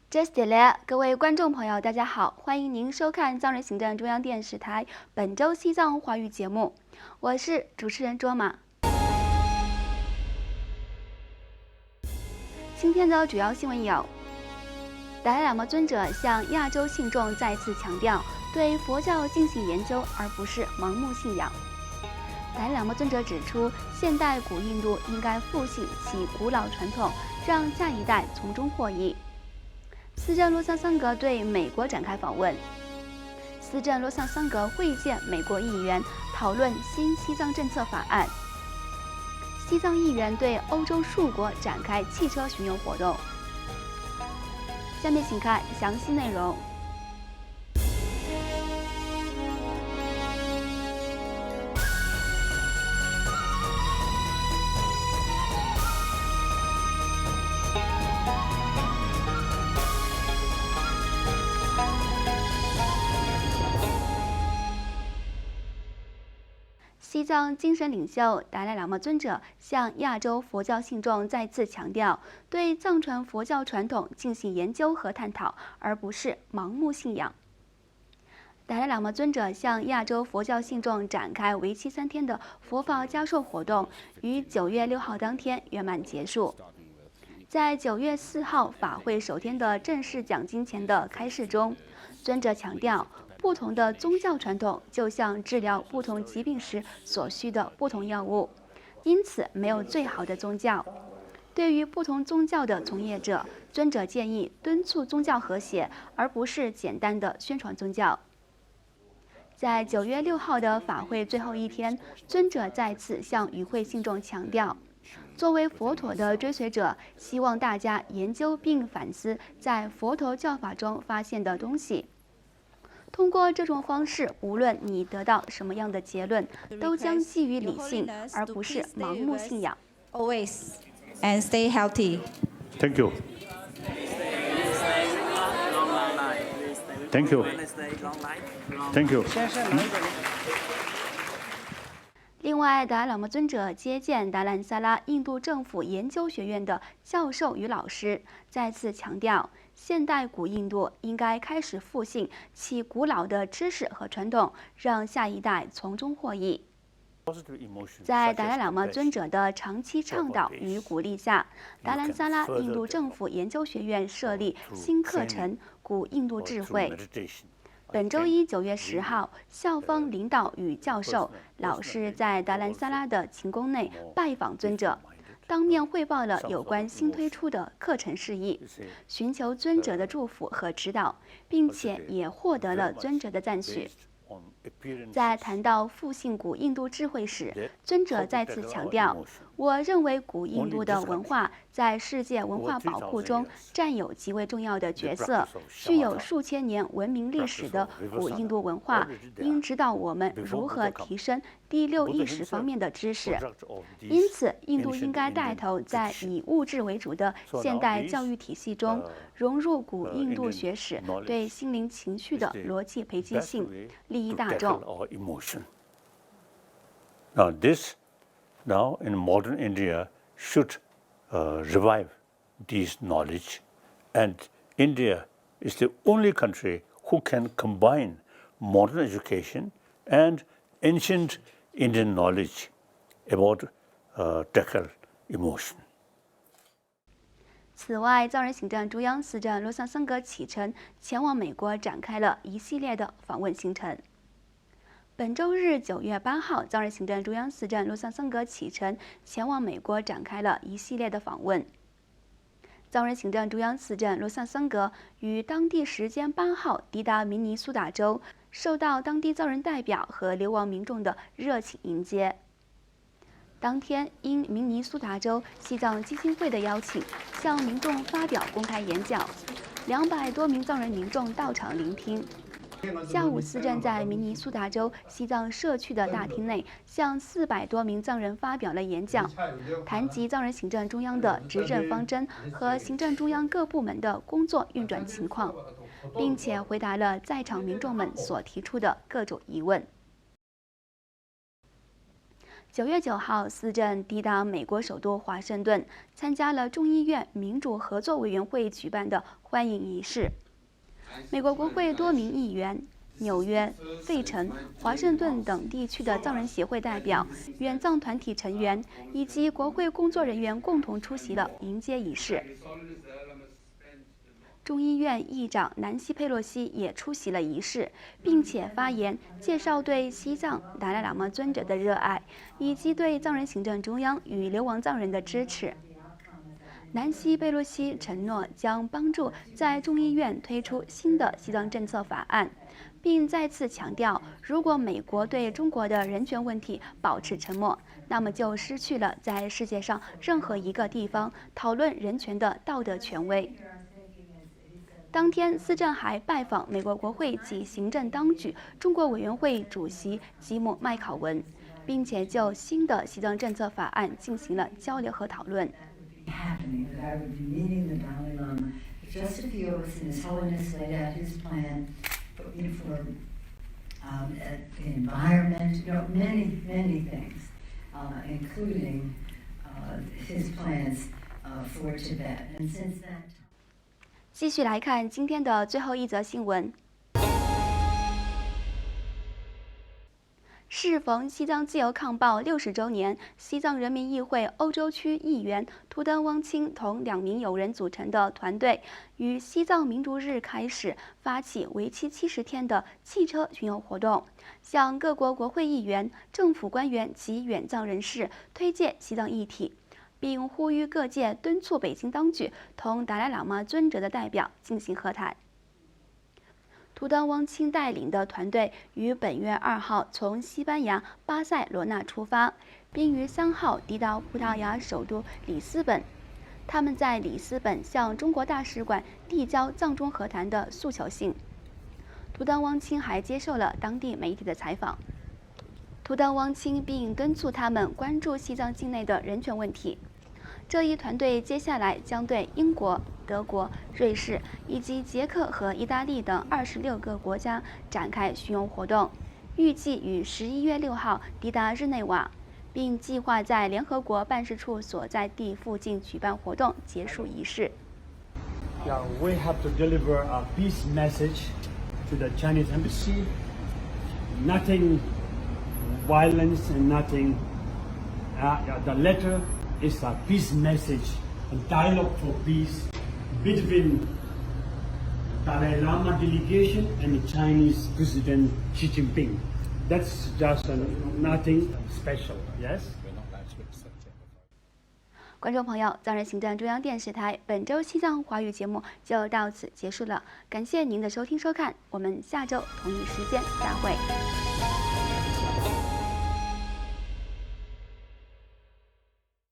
Just delay，各位观众朋友，大家好，欢迎您收看藏人行政中央电视台本周西藏华语节目，我是主持人卓玛。今天的主要新闻有：达赖喇嘛尊者向亚洲信众再次强调，对佛教进行研究，而不是盲目信仰。达赖喇嘛尊者指出，现代古印度应该复兴其古老传统，让下一代从中获益。斯镇洛桑桑格对美国展开访问。斯镇洛桑桑格会见美国议员，讨论新西藏政策法案。西藏议员对欧洲数国展开汽车巡游活动。下面请看详细内容。西藏精神领袖达赖喇嘛尊者向亚洲佛教信众再次强调，对藏传佛教传统进行研究和探讨，而不是盲目信仰。达赖喇嘛尊者向亚洲佛教信众展开为期3天的佛法加授活动，于9月6号当天圆满结束。在9月4号法会首天的正式讲经前的开示中，尊者强调，不同的宗教传统就像治疗不同疾病时所需的不同药物，因此没有最好的宗教。对于不同宗教的从业者，尊者建议敦促宗教和谐，而不是简单的宣传宗教。在9月6号的法会最后一天，尊者再次向与会信众强调，作为佛陀的追随者，希望大家研究并反思在佛陀教法中发现的东西。通过这种方式，无论你得到什么样的结论，都将基于理性，而不是盲目信仰。Always and stay healthy. Thank you. Thank you. Thank you. 另外，达赖喇嘛尊者接见达兰萨拉印度政府研究学院的教授与老师，再次强调，现代古印度应该开始复兴其古老的知识和传统，让下一代从中获益。在达赖喇嘛尊者的长期倡导与鼓励下，达兰萨拉印度政府研究学院设立新课程《古印度智慧》。本周一9月10号，校方领导与教授、老师在达兰萨拉的寝宫内拜访尊者，当面汇报了有关新推出的课程事宜，寻求尊者的祝福和指导，并且也获得了尊者的赞许。在谈到复兴古印度智慧时，尊者再次强调，我认为古印度的文化在世界文化宝库中占有极为重要的角色。具有数千年文明历史的古印度文化，应指导我们如何提升第6意识方面的知识。因此，印度应该带头在以物质为主的现代教育体系中，融入古印度学史对心灵情绪的逻辑培基性，利益大众。Now this, now in modern India, should revive these knowledge, and India is the only country who can combine modern education and ancient Indian knowledge about tackle emotion. 此外，藏人行政中央司政洛桑桑格启程前往美国，展开了一系列的访问行程。本周日9月8号，藏人行政中央司政洛桑桑格启程前往美国，展开了一系列的访问。藏人行政中央司政洛桑桑格于当地时间8号抵达明尼苏达州，受到当地藏人代表和流亡民众的热情迎接。当天，因明尼苏达州西藏基金会的邀请，向民众发表公开演讲，200多名藏人民众到场聆听。下午，司政在明尼苏达州西藏社区的大厅内，向400多名藏人发表了演讲，谈及藏人行政中央的执政方针和行政中央各部门的工作运转情况，并且回答了在场民众们所提出的各种疑问。9月9号，司政抵达美国首都华盛顿，参加了众议院民主合作委员会举办的欢迎仪式。美国国会多名议员、纽约、费城、华盛顿等地区的藏人协会代表、援藏团体成员以及国会工作人员共同出席了迎接仪式。众议院议长南希·佩洛西也出席了仪式，并且发言介绍对西藏达赖喇嘛尊者的热爱，以及对藏人行政中央与流亡藏人的支持。南希·佩洛西承诺将帮助在众议院推出新的西藏政策法案，并再次强调，如果美国对中国的人权问题保持沉默，那么就失去了在世界上任何一个地方讨论人权的道德权威。当天，司政还拜访美国国会及行政当局中国委员会主席吉姆·麦考文，并且就新的西藏政策法案进行了交流和讨论。继续来看今天的最后一则新闻。适逢西藏自由抗暴60周年，西藏人民议会欧洲区议员图登汪清同2名友人组成的团队，于西藏民族日开始发起为期70天的汽车巡游活动，向各国国会议员、政府官员及援藏人士推介西藏议题，并呼吁各界敦促北京当局同达赖喇嘛尊者的代表进行和谈。图登汪清带领的团队于本月2号从西班牙巴塞罗那出发，并于3号抵达葡萄牙首都里斯本。他们在里斯本向中国大使馆递交藏中和谈的诉求信。图登汪清还接受了当地媒体的采访。图登汪清并敦促他们关注西藏境内的人权问题。这一团队接下来将对英国、德国、瑞士以及捷克和意大利等26个国家展开巡游活动，预计于11月6号抵达日内瓦，并计划在联合国办事处所在地附近举办活动结束仪式。Yeah, we have to deliver a peace message to the Chinese embassy. Nothing violence and nothing. The letter is a peace message, a dialogue for peace between Dalai Lama delegation and the Chinese President Xi Jinping. That's just nothing special, yes? 观众朋友，藏人行政中央电视台本周西藏华语节目就到此结束了，感谢您的收听收看，我们下周同一时间再会。